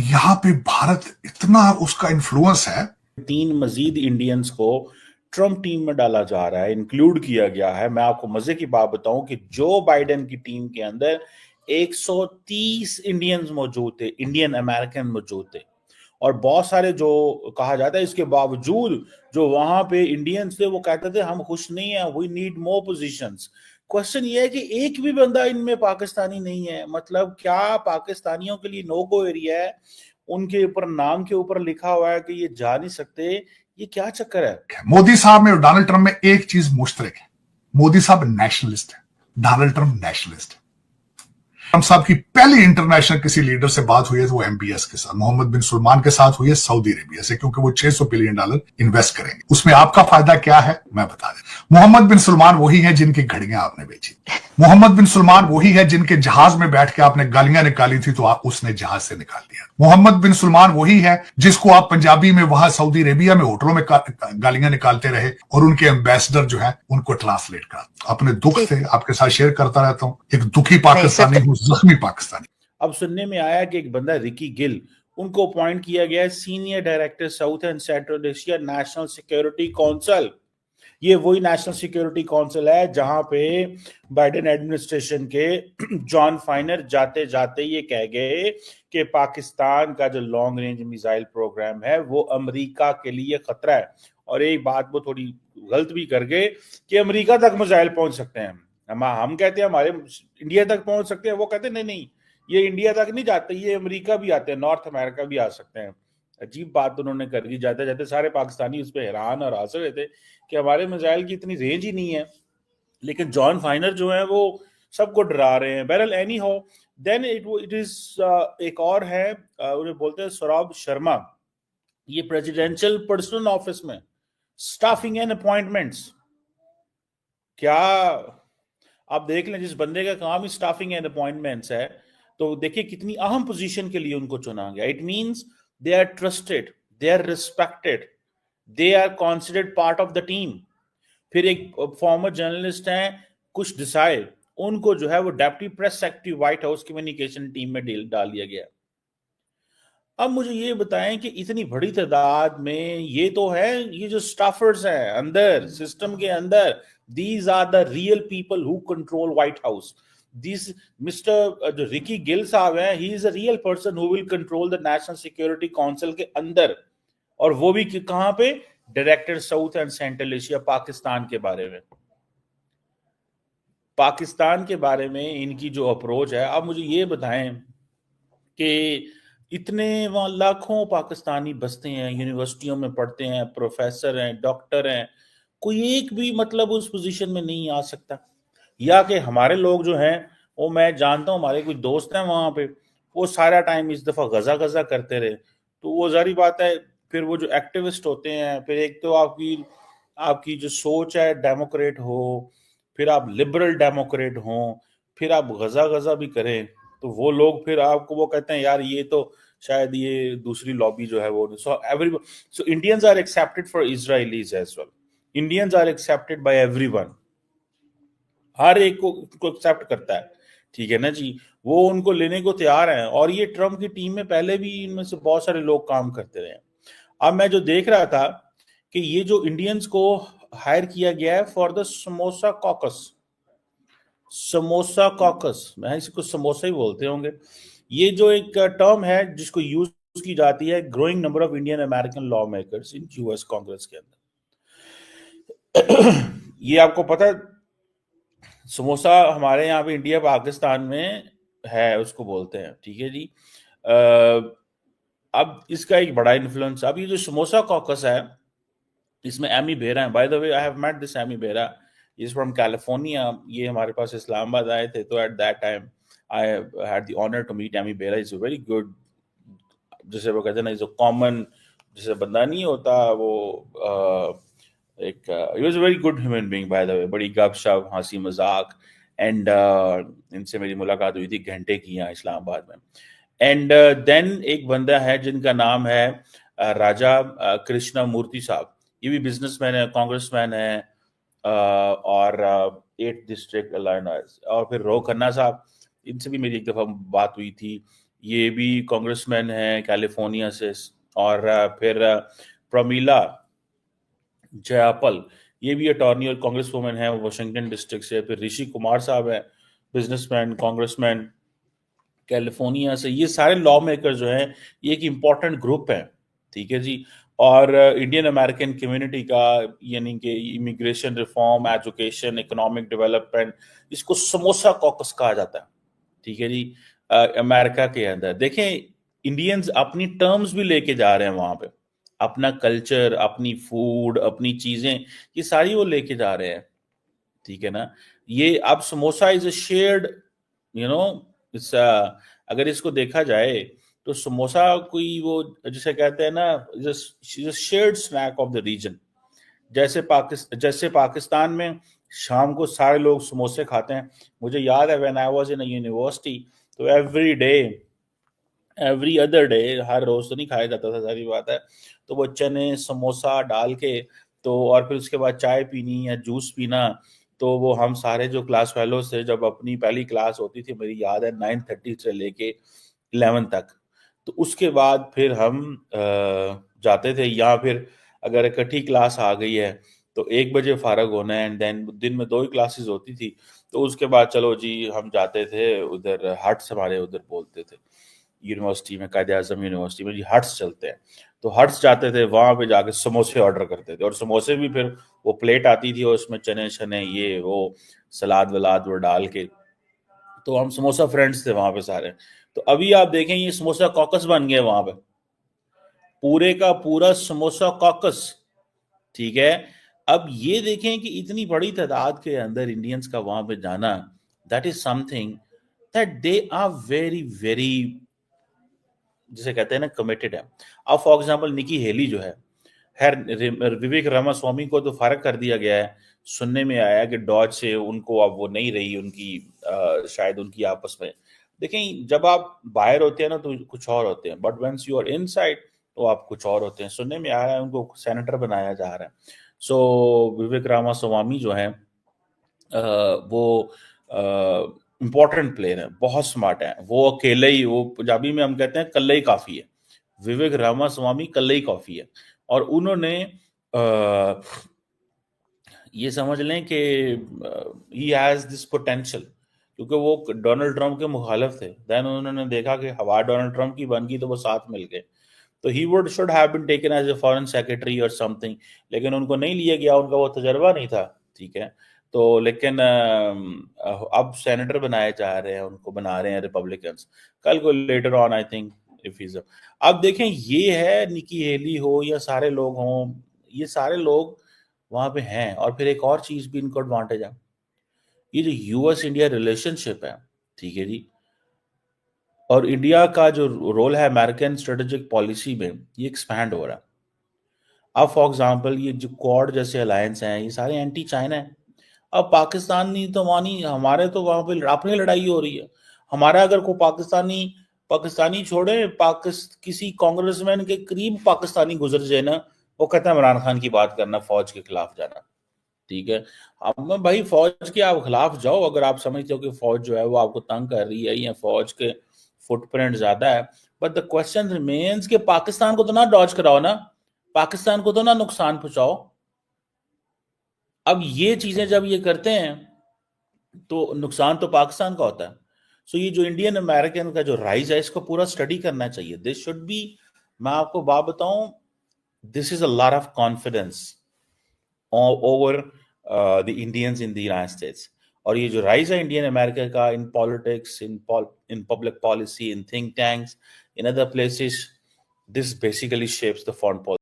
यहाँ पे भारत इतना उसका इन्फ्लुएंस है। 3 मजीद इंडियंस को ट्रम्प टीम में डाला जा रहा है, इंक्लूड किया गया है। मैं आपको मजे की बात बताऊं कि जो बाइडेन की टीम के अंदर 130 इंडियंस मौजूद थे, इंडियन अमेरिकन मौजूद थे, और बहुत सारे जो कहा जाता है इसके बावजूद जो वहां पे इंडियंस थे वो कहते थे हम खुश नहीं है, we need more positions. Question ये है कि एक भी बंदा इनमें पाकिस्तानी नहीं है। मतलब क्या पाकिस्तानियों के लिए नो गो एरिया है? उनके ऊपर नाम के ऊपर लिखा हुआ है कि ये जा नहीं सकते। ये क्या चक्कर है? मोदी साहब में और डोनाल्ड ट्रंप में एक चीज मुश्तरक है, मोदी साहब नेशनलिस्ट है, डोनाल्ड ट्रंप नेशनलिस्ट है। ट्रंप साहब की पहली इंटरनेशनल किसी लीडर से बात हुई है तो वो एमबीएस के साथ, मोहम्मद बिन सुलमान के साथ हुई है सऊदी अरेबिया से, क्योंकि वो $600 बिलियन इन्वेस्ट करेंगे। उसमें आपका फायदा क्या है मैं बता दें। मोहम्मद बिन सुलमान वही है जिनकी घड़ियां आपने बेची, मोहम्मद बिन सुलमान वही है जिनके जहाज में बैठ के आपने गालियां निकाली थी तो उसने जहाज से निकाल दिया। मोहम्मद बिन सुलमान वही है जिसको आप पंजाबी में वहां सऊदी अरेबिया में होटलों में गालियां निकालते रहे और उनके एम्बेसडर जो है उनको ट्रांसलेट करा। अपने दुख से आपके साथ शेयर करता रहता हूं, एक दुखी पाकिस्तानी हूं, जख्मी पाकिस्तानी। अब सुनने में आया कि एक बंदा रिकी गिल, उनको अपॉइंट किया गया है senior director South and Central Asia national Security council. ये वही नेशनल सिक्योरिटी काउंसिल है जहां पे बाइडेन एडमिनिस्ट्रेशन के जॉन फाइनर जाते जाते ये कह गए कि पाकिस्तान का जो लॉन्ग रेंज मिसाइल प्रोग्राम है वो अमेरिका के लिए खतरा है। और एक बात वो थोड़ी गलत भी कर गए कि अमेरिका तक मिसाइल पहुंच सकते हैं। हम कहते हैं हमारे इंडिया तक पहुंच सकते हैं, वो कहते हैं नहीं नहीं, ये इंडिया तक नहीं जाते, ये अमेरिका भी आते हैं, नॉर्थ अमेरिका भी आ सकते हैं। अजीब बात उन्होंने कर दी। जाते जाते सारे पाकिस्तानी उस पर हैरान और हंस रहे थे कि हमारे मिसाइल की इतनी रेंज ही नहीं है। लेकिन जॉन फाइनर जो है वो सबको डरा रहे हैं। बहरहाल एनी हो, देन इट इज एक और है, उन्हें बोलते हैं सौरभ शर्मा। ये प्रेसिडेंशियल पर्सनल ऑफिस में स्टाफिंग एंड अपॉइंटमेंट्स, क्या आप देख लें जिस बंदे का काम ही स्टाफिंग एंड अपॉइंटमेंट्स है, तो देखिए कितनी अहम पोजीशन के लिए उनको चुना गया। It means they are trusted, they are respected, they are considered part of the team. फिर एक फॉर्मर जर्नलिस्ट हैं कुश देसाई, उनको जो है वो deputy press secretary white house communication team में डाल दिया गया। अब मुझे ये बताएं कि इतनी बड़ी तादाद में ये तो है, ये जो स्टाफर्स हैं अंदर सिस्टम के अंदर, these are the real people who control White House. This mister जो रिकी गिल साहब हैं, he is a real person who will control the National Security Council के अंदर। और वो भी कहां पे? Director South and Central Asia, Pakistan के बारे में। पाकिस्तान के बारे में इनकी जो अप्रोच है, अब मुझे ये बताएं कि इतने वहां लाखों पाकिस्तानी बसते हैं, यूनिवर्सिटियों में पढ़ते हैं, प्रोफेसर हैं, डॉक्टर हैं, कोई एक भी मतलब उस पोजीशन में नहीं आ सकता। या कि हमारे लोग जो हैं, वो मैं जानता हूं, हमारे कोई दोस्त हैं वहां पे, वो सारा टाइम इस दफा गजा गजा करते रहे, तो वो जारी बात है। फिर वो जो एक्टिविस्ट होते हैं, फिर एक तो आपकी आपकी जो सोच है डेमोक्रेट हो, फिर आप लिबरल डेमोक्रेट हो, फिर आप गजा गजा भी करें, तो वो लोग फिर आपको वो कहते हैं यार ये तो शायद ये दूसरी लॉबी जो है वो। So Indians are accepted for Israelis as well, Indians are accepted by everyone, हर एक को एक्सेप्ट करता है, ठीक है ना जी, वो उनको लेने को तैयार है। और ये ट्रम्प की टीम में पहले भी इनमें से बहुत सारे लोग काम करते रहे। अब मैं जो देख रहा था कि ये जो इंडियंस को हायर किया गया है for the samosa caucus, samosa caucus, मैं इसको समोसा ही बोलते होंगे, ये जो एक टर्म है जिसको यूज की जाती है growing number of Indian American law makers in US Congress के अंदर। ये आपको पता है, समोसा हमारे यहाँ पे इंडिया पाकिस्तान में है, उसको बोलते हैं, ठीक है जी। अब इसका एक बड़ा इन्फ्लुएंस, अब ये जो समोसा कॉकस है इसमें एमी बेरा है। By the way I have met this Ami Bera, is from California. ये हमारे पास इस्लामाबाद आए थे, तो at that time I had the honour to meet Ami Bera. Is a very good, जैसे वो कहते हैं ना, इज अ कॉमन, जैसे बंदा नहीं होता वो, एक he was a very good human being bye the वे, बड़ी गपशप हंसी मजाक। एंड इनसे मेरी मुलाकात हुई थी घंटे की यहाँ इस्लामाबाद में। एंड देन एक बंदा है जिनका नाम है राजा कृष्णा मूर्ति साहब, ये भी बिजनेसमैन है, कांग्रेसमैन है, और 8th डिस्ट्रिक्ट अलायंस। और फिर रो खन्ना साहब, इनसे भी मेरी एक दफा बात हुई थी, ये भी कांग्रेसमैन है कैलिफोर्निया से, और फिर प्रमीला जयापल, ये भी अटॉर्नी और कांग्रेस वुमेन है वाशिंगटन डिस्ट्रिक्ट से। फिर ऋषि कुमार साहब है, बिजनेसमैन, कांग्रेसमैन कैलिफोर्निया से। ये सारे लॉ मेकर जो हैं, ये एक इम्पॉर्टेंट ग्रुप है, ठीक है जी। और इंडियन अमेरिकन कम्युनिटी का, यानी कि immigration reform, education, economic development, इसको समोसा कॉकस कहा जाता है, ठीक है जी। अमेरिका के अंदर देखें, इंडियंस अपनी टर्म्स भी लेके जा रहे हैं वहां पे, अपना कल्चर, अपनी फूड, अपनी चीजें, ये सारी वो लेके जा रहे हैं, ठीक है ना। ये अब samosa is a shared, you know, it's, अगर इसको देखा जाए तो समोसा कोई वो जिसे कहते हैं ना, shared snack of the region. जैसे पाकिस्तान में शाम को सारे लोग समोसे खाते हैं। मुझे याद है when I was in university, तो एवरी अदर डे, हर रोज तो नहीं खाया जाता था, सारी बात है, तो वो चने समोसा डाल के, तो और फिर उसके बाद चाय पीनी या जूस पीना। तो वो हम सारे जो क्लास फेलोज थे, जब अपनी पहली क्लास होती थी, मेरी याद है 9:30 से लेके 11 तक, तो उसके बाद फिर हम जाते थे, या फिर अगर इकट्ठी क्लास आ गई है तो 1 बजे फारग होना है, एंड देन दिन में 2 ही क्लासेस होती थी, तो उसके बाद चलो जी हम जाते थे उधर, हट्स हमारे उधर बोलते थे यूनिवर्सिटी में, कायदे आजम यूनिवर्सिटी में जी हट्स चलते हैं, तो हट्स जाते थे, वहां पे जाके समोसे ऑर्डर करते थे, और समोसे भी फिर वो प्लेट आती थी और उसमें चने शने ये वो सलाद वलाद वो डाल के, तो हम समोसा फ्रेंड्स थे वहां पे सारे। तो अभी आप देखें ये समोसा कॉकस बन गया वहां पे, पूरे का पूरा समोसा कॉकस, ठीक है। अब ये देखें कि इतनी बड़ी तादाद के अंदर इंडियंस का वहां पे जाना, that is something that they are very very, जिसे कहते हैं ना, कमिटेड है। अब फॉर एग्जांपल निकी हेली जो है, खैर विवेक रामास्वामी को तो फारग कर दिया गया है, सुनने में आया कि डॉज से उनको अब वो नहीं रही उनकी, शायद उनकी आपस में। देखें, जब आप बाहर होते हैं ना तो कुछ और होते हैं, but once you are inside तो आप कुछ और होते हैं। सुनने में आ रहा है उनको सेनेटर बनाया जा रहा है। सो विवेक रामास्वामी जो है, वो इम्पोर्टेंट प्लेयर है, बहुत स्मार्ट है, वो अकेले ही, वो पंजाबी में हम कहते हैं कल्ले ही काफी है, विवेक रामास्वामी कल्ले ही काफी है। और उन्होंने ये समझ लें कि ही हैज दिस पोटेंशियल, क्योंकि वो डोनाल्ड ट्रंप के मुखालिफ थे, देन उन्होंने देखा कि हवा डोनाल्ड ट्रंप की बन गई तो वो साथ मिल गए, तो he would should have been taken as a foreign secretary और समथिंग, लेकिन उनको नहीं लिया गया, उनका वो तजर्बा नहीं था, ठीक है। तो लेकिन अब सेनेटर बनाए जा रहे हैं, उनको बना रहे हैं रिपब्लिकन्स, कल को later on I think if is. अब देखें, ये है निकी हेली हो या सारे लोग हों, ये सारे लोग वहां पे हैं। और फिर एक और चीज भी इनको एडवांटेज है, ये जो यूएस इंडिया रिलेशनशिप है, ठीक है जी, और इंडिया का जो रोल है अमेरिकन स्ट्रेटेजिक पॉलिसी में, ये एक्सपैंड हो रहा है। अब फॉर एग्जांपल ये जो क्वाड जैसे अलायंस हैं, ये सारे एंटी चाइना हैं। अब पाकिस्तानी तो मानी, हमारे तो वहां पे अपनी लड़ाई हो रही है। हमारा अगर कोई पाकिस्तानी पाकिस्तानी छोड़े, किसी कांग्रेसमैन के करीब पाकिस्तानी गुजर जाए ना, वो कहता है इमरान खान की बात करना, फौज के खिलाफ जाना, ठीक है। अब मैं भाई, फौज के आप खिलाफ जाओ अगर आप समझते हो कि फौज जो है वो आपको तंग कर रही है या फौज के फुटप्रिंट ज्यादा है, बट द क्वेश्चन रिमेन्स कि पाकिस्तान को तो ना डॉज कराओ ना, पाकिस्तान को तो ना नुकसान पहुंचाओ। अब ये चीजें जब ये करते हैं तो नुकसान तो पाकिस्तान का होता है। सो ये जो इंडियन अमेरिकन का जो राइज है, इसको पूरा स्टडी करना चाहिए। दिस शुड बी, मैं आपको बात बताऊं, this is a lot of confidence over the Indians in the United states. और ये जो राइज है इंडियन अमेरिका का in politics, in public policy, in think tanks, in other places, this basically shapes the foreign policy.